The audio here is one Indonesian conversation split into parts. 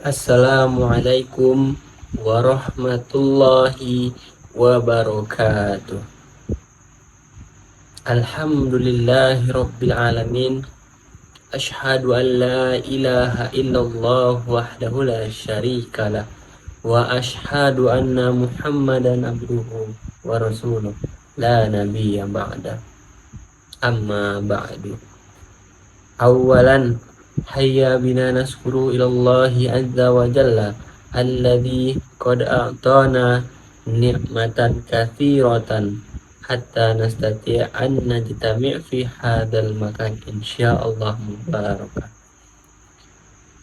Assalamualaikum warahmatullahi wabarakatuh. Alhamdulillahi rabbil alamin. Ashhadu an la ilaha illallah wahdahu la syarikalah. Wa ashhadu anna muhammadan abduhu wa rasuluh. La nabiyya ba'da. Amma ba'du. Awalan, hayya bina naskuru ilallahi azza wa jalla alladhi qad a'tana ni'matan kathiratan hatta nastati' an najtami' fi hadzal makan insyaallah mubarakah.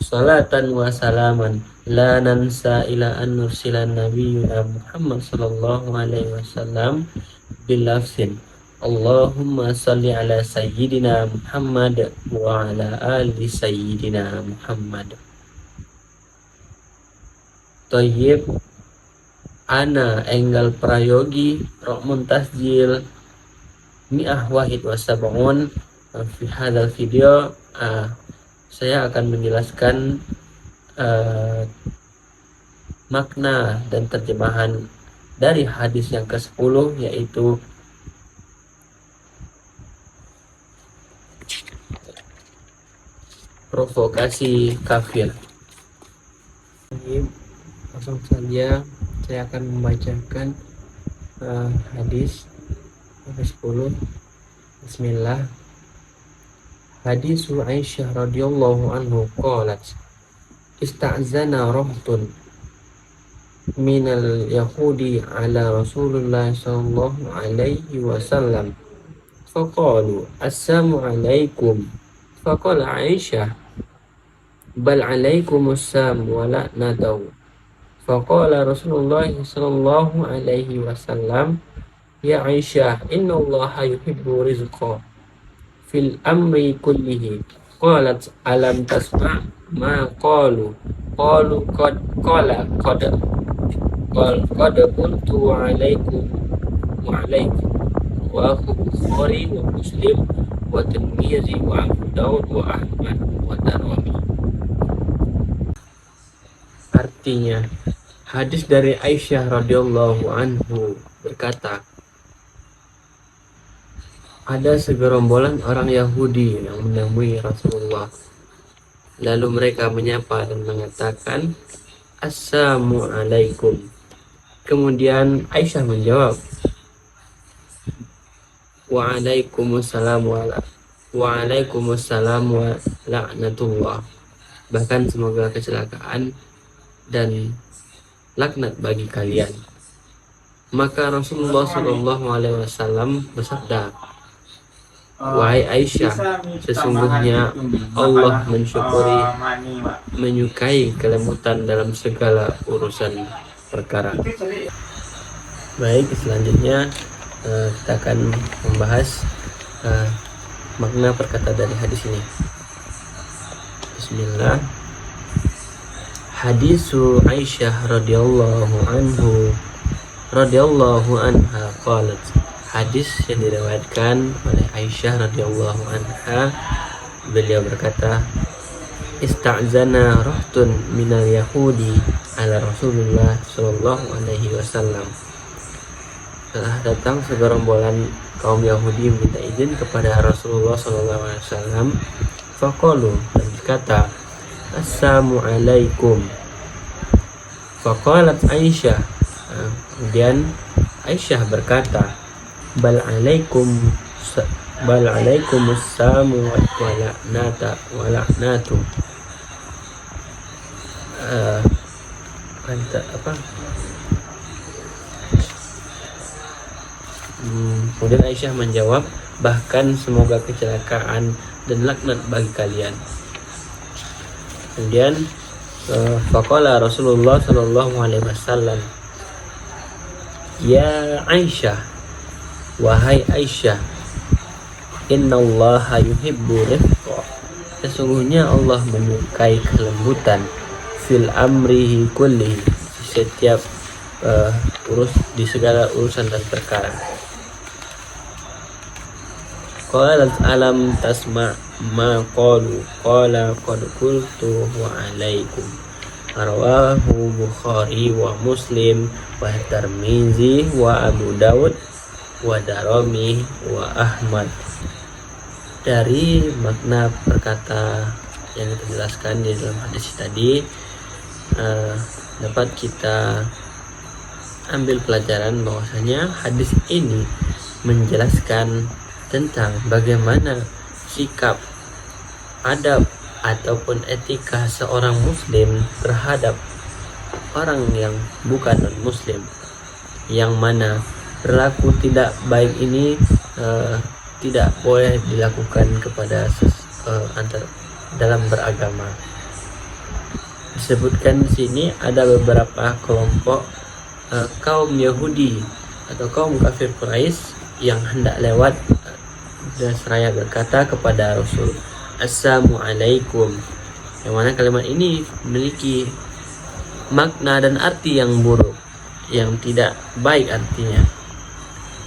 Salatan wa salaman la nansa ila an nursilan nabiyyuna Muhammad sallallahu alaihi wasallam bilafsin Allahumma salli ala sayyidina Muhammad wa ala ali sayyidina Muhammad. Thayyib, ana enggal prayogi rokmun tasjil mi'ah wahid wa sab'un. Fi hadal video saya akan menjelaskan makna dan terjemahan dari hadis yang ke-10, yaitu provokasi kafir. Langsung saja saya akan membacakan hadis ke-10. Bismillah. Hadis Aisyah radhiyallahu anhu qalat ista'zana rahtun minal yahudi ala Rasulullah sallallahu alaihi wasallam faqalu assalamu alaikum. Faqala Aisyah bal alaikumussalam wa la'natahu. Faqala Rasulullah sallallahu alaihi wasallam ya Aisyah innallaha yuhibbu rizqa fil amri kullihi. Qalat alam tasma' ma qalu qad qultu alaikum wa alaikum wa aku Bukhari wa Muslim wa Tirmidzi wa Abu Daud wa Ahmad wa Tirmidzi. Artinya, hadis dari Aisyah radhiyallahu anhu berkata, ada segerombolan orang Yahudi yang menemui Rasulullah. Lalu mereka menyapa dan mengatakan, Assalamu alaikum. Kemudian Aisyah menjawab, Waalaikumsalam wa la'natullah. Bahkan semoga kecelakaan dan laknat bagi kalian. Maka Rasulullah Shallallahu Alaihi Wasallam bersabda, wahai Aisyah, sesungguhnya Allah menyukai kelembutan dalam segala urusan perkara. Baik, selanjutnya kita akan membahas makna perkata dari hadis ini. Bismillah. Hadisu Aisyah radhiyallahu anha qalat. Hadis yang diriwayatkan oleh Aisyah radhiyallahu anha, beliau berkata, ista'zana rahtun minal yahudi ala Rasulullah sallallahu alaihi wasallam. Telah datang segerombolan kaum Yahudi minta izin kepada Rasulullah sallallahu alaihi wasallam. Faqalu, dan berkata, assalamu alaikum. Faqalat Aisyah, kemudian Aisyah berkata, bal alaikumussalam wa la'natu. Kemudian Aisyah menjawab, bahkan semoga kecelakaan dan laknat bagi kalian. Kemudian faqala Rasulullah sallallahu alaihi wasallam, ya Aisyah, wahai Aisyah, innallaha yuhibbu rifqa. Sesungguhnya Allah menyukai kelembutan fil amrihi kulli, setiap di segala urusan dan perkara. Qalat alam tasma' ma qalu qala qad qultu wa alaikum. Rawahu Bukhari wa Muslim wa Tirmizi wa Abu Daud wa Darimi wa Ahmad. Dari makna perkata yang kita jelaskan di dalam hadis tadi, dapat kita ambil pelajaran bahwasanya hadis ini menjelaskan tentang bagaimana sikap, adab ataupun etika seorang muslim terhadap orang yang bukan non-muslim, yang mana perilaku tidak baik ini tidak boleh dilakukan kepada dalam beragama. Disebutkan di sini ada beberapa kelompok kaum Yahudi atau kaum kafir Quraisy yang hendak lewat dan seraya berkata kepada Rasul, Assalamualaikum, yang mana kalimat ini memiliki makna dan arti yang buruk, yang tidak baik artinya,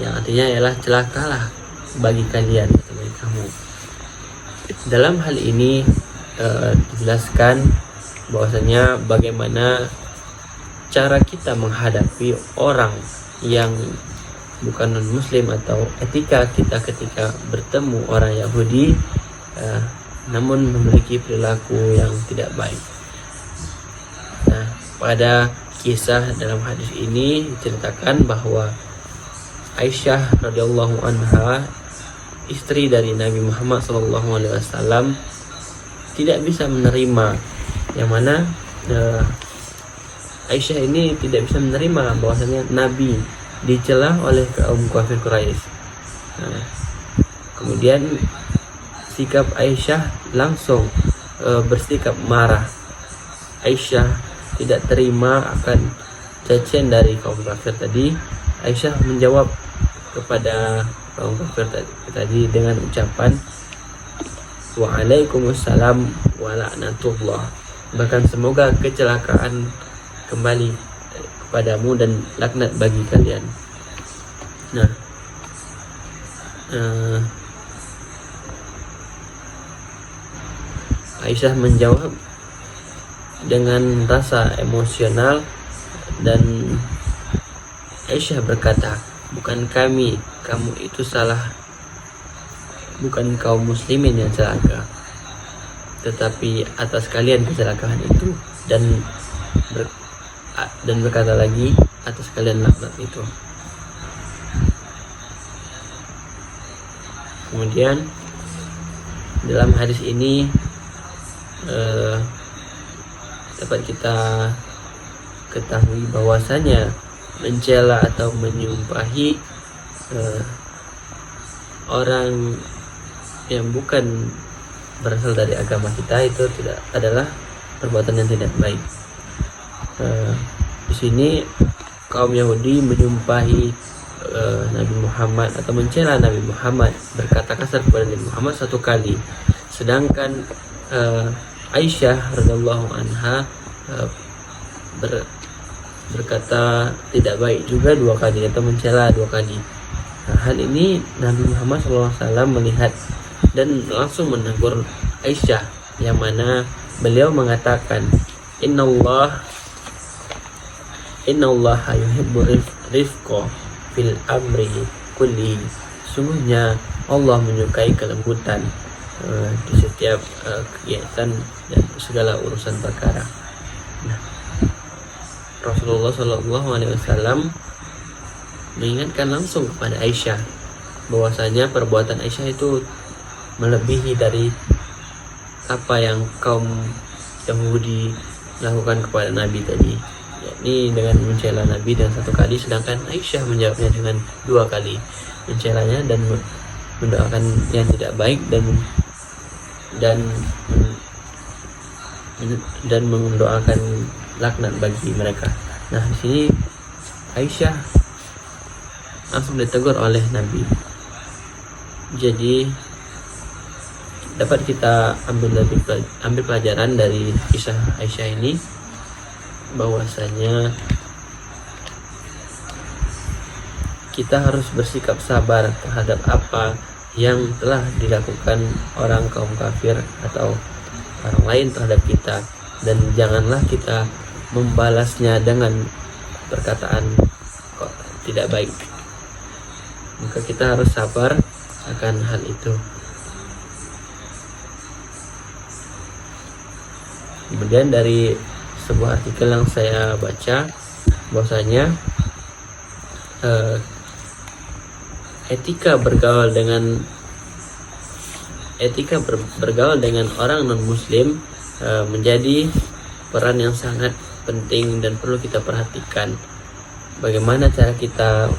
yang artinya ialah celakalah bagi kalian atau bagi kamu. Dalam hal ini dijelaskan bahwasanya bagaimana cara kita menghadapi orang yang bukan non muslim atau etika kita ketika bertemu orang Yahudi namun memiliki perilaku yang tidak baik. Nah, pada kisah dalam hadis ini diceritakan bahwa Aisyah radhiyallahu anha, istri dari Nabi Muhammad SAW, tidak bisa menerima, yang mana Aisyah ini tidak bisa menerima bahwasanya Nabi dicela oleh kaum kafir Quraisy. Nah, kemudian sikap Aisyah langsung bersikap marah. Aisyah tidak terima akan cacian dari kaum kafir tadi. Aisyah menjawab kepada kaum kafir tadi dengan ucapan Waalaikumsalam wa la'natullah, bahkan semoga kecelakaan kembali kepadamu dan laknat bagi kalian. Nah, Aisyah menjawab dengan rasa emosional dan Aisyah berkata, bukan kamu itu salah, bukan kaum muslimin yang celaka, tetapi atas kalian kecelakaan itu, dan berkata lagi, atas kalian laknat itu. Kemudian dalam hadis ini dapat kita ketahui bahwasanya mencela atau menyumpahi orang yang bukan berasal dari agama kita itu tidak adalah perbuatan yang tidak baik. Di sini kaum Yahudi menyumpahi Nabi Muhammad atau mencela Nabi Muhammad, berkata kasar kepada Nabi Muhammad satu kali, sedangkan Aisyah radhiyallahu anha berkata tidak baik juga dua kali atau mencela dua kali. Nah, hal ini Nabi Muhammad SAW melihat dan langsung menegur Aisyah, yang mana beliau mengatakan, Innallaha yuhibbu rifqa fil amri kulli. Sungguhnya Allah menyukai kelembutan di setiap kegiatan dan segala urusan perkara. Nah, Rasulullah SAW mengingatkan langsung kepada Aisyah bahwasanya perbuatan Aisyah itu melebihi dari apa yang kaum Yahudi lakukan kepada Nabi tadi, yakni dengan mencela Nabi dengan satu kali, sedangkan Aisyah menjawabnya dengan dua kali mencelanya dan mendoakan yang tidak baik dan mendoakan laknat bagi mereka. Nah, di sini Aisyah langsung ditegur oleh Nabi. Jadi dapat kita ambil pelajaran dari kisah Aisyah ini bahwasanya kita harus bersikap sabar terhadap apa yang telah dilakukan orang kaum kafir atau orang lain terhadap kita, dan janganlah kita membalasnya dengan perkataan kok tidak baik. Maka kita harus sabar akan hal itu. Kemudian dari sebuah artikel yang saya baca, bahwasanya etika bergaul dengan orang non muslim menjadi peran yang sangat penting dan perlu kita perhatikan. Bagaimana cara kita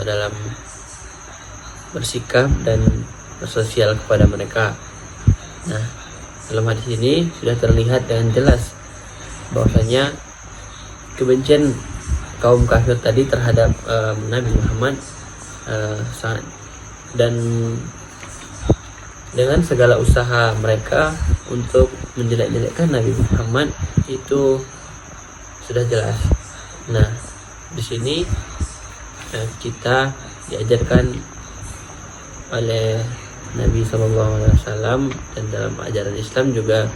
dalam bersikap dan bersosial kepada mereka. Nah, dalam hadis ini sudah terlihat dengan jelas bahwasanya kebencian kaum kafir tadi terhadap Nabi Muhammad sangat, dan dengan segala usaha mereka untuk menjelek-jelekkan Nabi Muhammad itu sudah jelas. Nah, di sini kita diajarkan oleh Nabi SAW, dan dalam ajaran Islam juga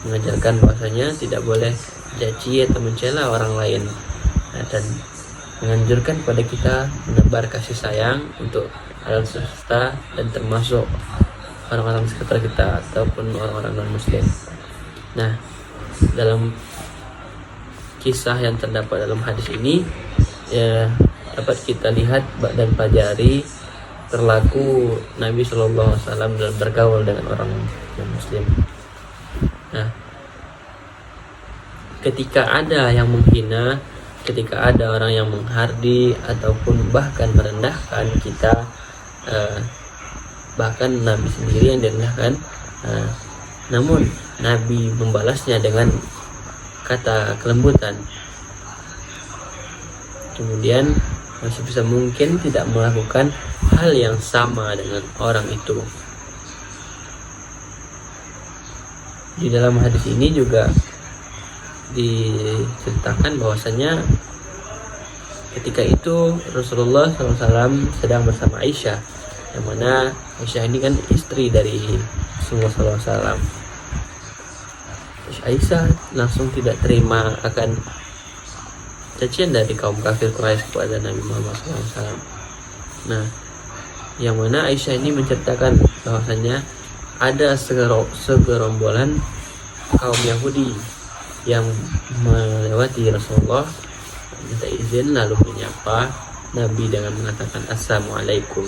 mengajarkan bahwasanya tidak boleh caci atau mencela orang lain, dan menganjurkan kepada kita menebar kasih sayang untuk alam semesta dan termasuk orang-orang sekitar kita ataupun orang-orang non muslim. Nah, dalam kisah yang terdapat dalam hadis ini dapat kita lihat dan pelajari perilaku Nabi SAW dalam bergaul dengan orang non muslim. Nah, ketika ada yang menghina, ketika ada orang yang menghardi ataupun bahkan merendahkan kita, bahkan Nabi sendiri yang direndahkan, namun Nabi membalasnya dengan kata kelembutan. Kemudian sebisa mungkin tidak melakukan hal yang sama dengan orang itu. Di dalam hadis ini juga diceritakan bahwasanya ketika itu Rasulullah SAW sedang bersama Aisyah, yang mana Aisyah ini kan istri dari Rasulullah SAW. Aisyah langsung tidak terima akan cacian dari kaum kafir Quraisy kepada Nabi Muhammad SAW. Nah, yang mana Aisyah ini menceritakan bahwasanya ada segerombolan kaum Yahudi yang melewati Rasulullah, minta izin lalu menyapa Nabi dengan mengatakan Assalamualaikum.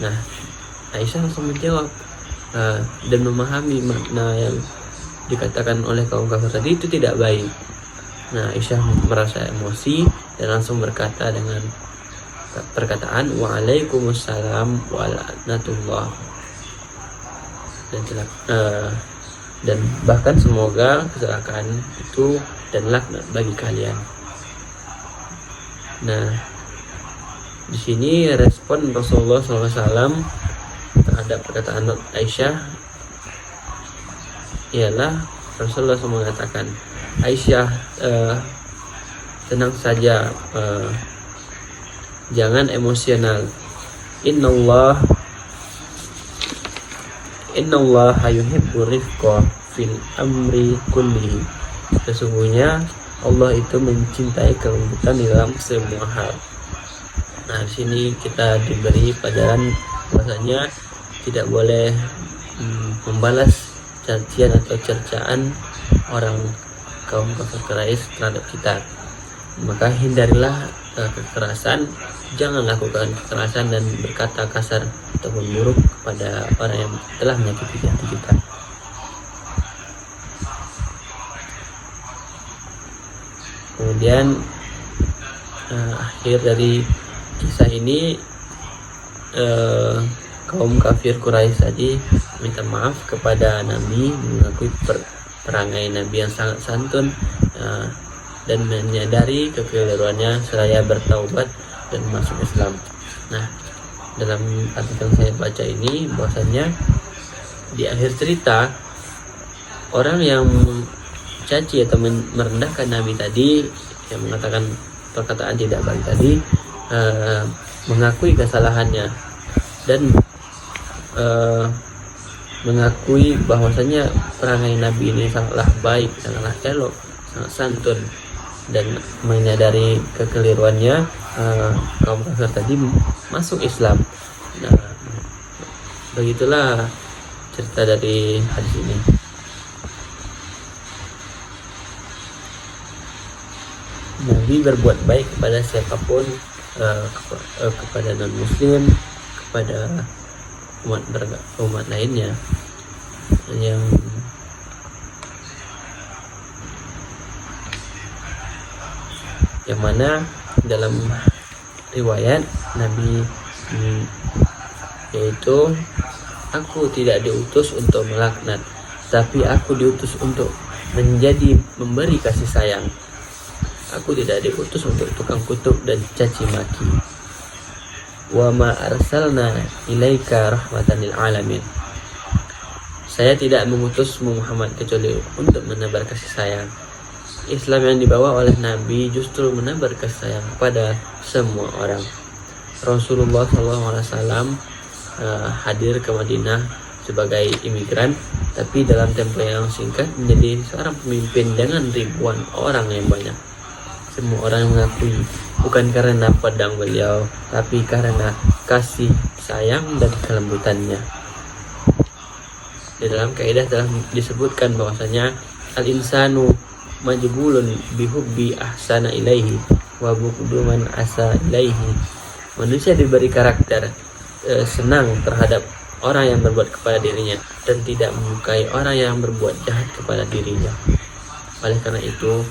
Nah, Aisyah langsung menjawab dan memahami makna yang dikatakan oleh kaum kafir tadi itu tidak baik. Nah, Aisyah merasa emosi dan langsung berkata dengan perkataan Waalaikumsalam warahmatullah, dan bahkan semoga kecelakaan itu dan laknat bagi kalian. Nah, di sini respon Rasulullah SAW terhadap perkataan Aisyah ialah Rasulullah SAW mengatakan, Aisyah, tenang saja, jangan emosional. Innallaha yuhibbu rifqa fil amri kulli. Sesungguhnya Allah itu mencintai kelembutan di dalam semua hal. Nah, di sini kita diberi pelajaran bahwasanya tidak boleh membalas cacian atau cercaan orang kaum kafir Quraisy terhadap kita. Maka hindarilah kekerasan, jangan lakukan kekerasan dan berkata kasar ataupun buruk kepada orang yang telah menyakiti hati kita. Kemudian akhir dari kisah ini, kaum kafir Quraisy tadi minta maaf kepada Nabi, mengakui perangai Nabi yang sangat santun, dan menyadari kekeliruannya seraya bertaubat dan masuk Islam. Nah, dalam artikel saya baca ini bahwasanya di akhir cerita, orang yang caci atau merendahkan Nabi tadi, yang mengatakan perkataan tidak baik tadi, mengakui kesalahannya dan mengakui bahwasanya perangai Nabi ini sangatlah baik, sangatlah elok, sangat santun, dan menyadari kekeliruannya, kaum kafir tadi masuk Islam. Nah, begitulah cerita dari hadis ini. Nabi berbuat baik kepada siapapun, kepada non muslim, kepada umat lainnya yang mana dalam riwayat Nabi yaitu, aku tidak diutus untuk melaknat, tapi aku diutus untuk memberi kasih sayang. Aku tidak diutus untuk tukang kutuk dan caci maki. Wa ma arsalna ilaika rahmatan lil alamin. Saya tidak mengutusmu Muhammad kecuali untuk menebar kasih sayang. Islam yang dibawa oleh Nabi justru menebar kasih sayang kepada semua orang. Rasulullah SAW hadir ke Madinah sebagai imigran, tapi dalam tempo yang singkat menjadi seorang pemimpin dengan ribuan orang yang banyak. Semua orang mengakui bukan karena pedang beliau, tapi karena kasih sayang dan kelembutannya. Di dalam kaidah telah disebutkan bahwasanya al-insanu majbulun bihubbi ahsana ilaihi wa bughdu man asa ilaihi. Manusia diberi karakter senang terhadap orang yang berbuat kepada dirinya dan tidak menyukai orang yang berbuat jahat kepada dirinya. Oleh karena itu,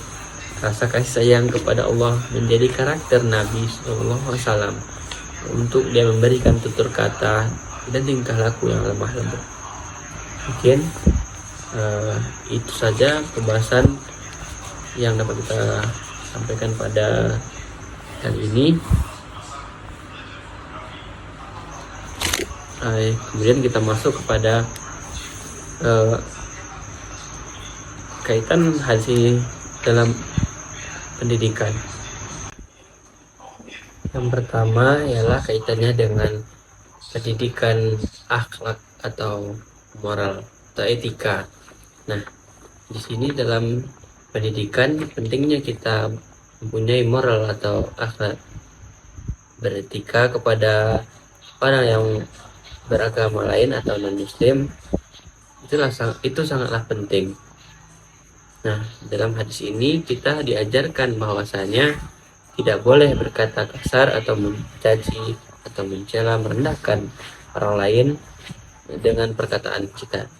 rasa kasih sayang kepada Allah menjadi karakter Nabi SAW untuk dia memberikan tutur kata dan tingkah laku yang lemah lembut. Mungkin itu saja pembahasan yang dapat kita sampaikan pada kali ini. Kemudian kita masuk kepada kaitan hasil dalam pendidikan. Yang pertama ialah kaitannya dengan pendidikan akhlak atau moral atau etika. Nah, di sini dalam pendidikan pentingnya kita mempunyai moral atau akhlak, beretika kepada orang yang beragama lain atau non muslim. Itu sangatlah penting. Nah, dalam hadis ini kita diajarkan bahwasanya tidak boleh berkata kasar atau mencaci atau mencela, merendahkan orang lain dengan perkataan kita.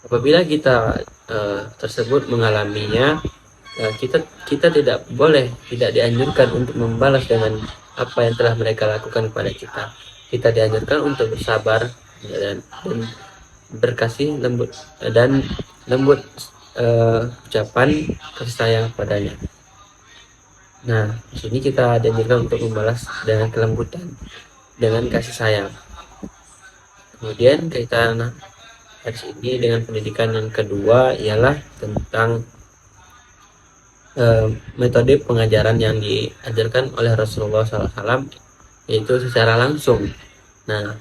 Apabila kita tersebut mengalaminya, kita tidak dianjurkan untuk membalas dengan apa yang telah mereka lakukan kepada kita. Kita dianjurkan untuk bersabar dan berkasih lembut ucapan kasih sayang padanya. Nah, di sini kita dianjurkan untuk membalas dengan kelembutan, dengan kasih sayang. Kemudian kaitan hadis ini dengan pendidikan yang kedua ialah tentang metode pengajaran yang diajarkan oleh Rasulullah SAW, yaitu secara langsung. Nah,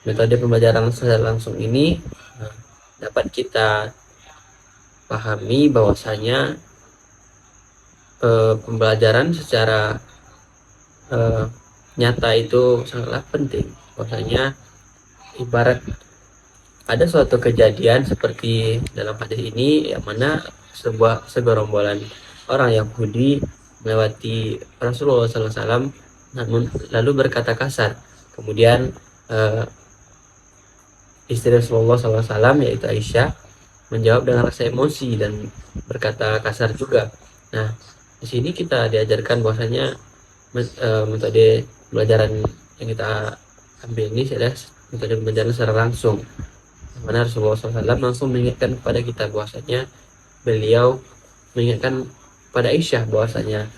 metode pembelajaran secara langsung ini dapat kita pahami bahwasanya pembelajaran secara nyata itu sangatlah penting. Bahwasanya ibarat ada suatu kejadian seperti dalam hadis ini, yang mana segerombolan orang Yahudi melewati Rasulullah SAW, namun lalu berkata kasar. Kemudian istri Rasulullah SAW yaitu Aisyah menjawab dengan rasa emosi dan berkata kasar juga. Nah, di sini kita diajarkan bahwasanya metode pembelajaran yang kita ambil ini adalah metode pembelajaran secara langsung, mana Rasulullah SAW langsung mengingatkan kepada kita bahwasanya beliau mengingatkan pada Aisyah bahwasanya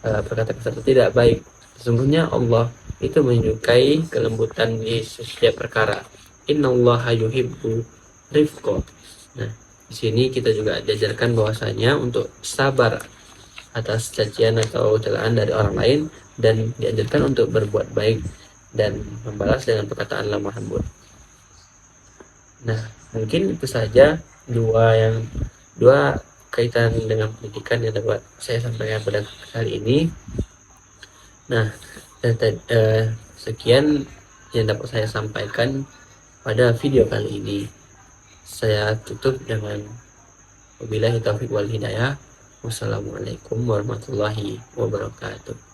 perkataan kasar itu tidak baik. Sesungguhnya Allah itu menyukai kelembutan di setiap perkara. Innallaha yuhibbu rifqa. Nah, di sini kita juga diajarkan bahwasanya untuk sabar atas cacian atau celaan dari orang lain, dan diajarkan untuk berbuat baik dan membalas dengan perkataan lemah lembut. Nah, mungkin itu saja dua kaitan dengan pendidikan yang dapat saya sampaikan pada kali ini. Nah, sekian yang dapat saya sampaikan pada video kali ini. Saya tutup dengan wabillahi taufiq wal hidayah. Wassalamualaikum warahmatullahi wabarakatuh.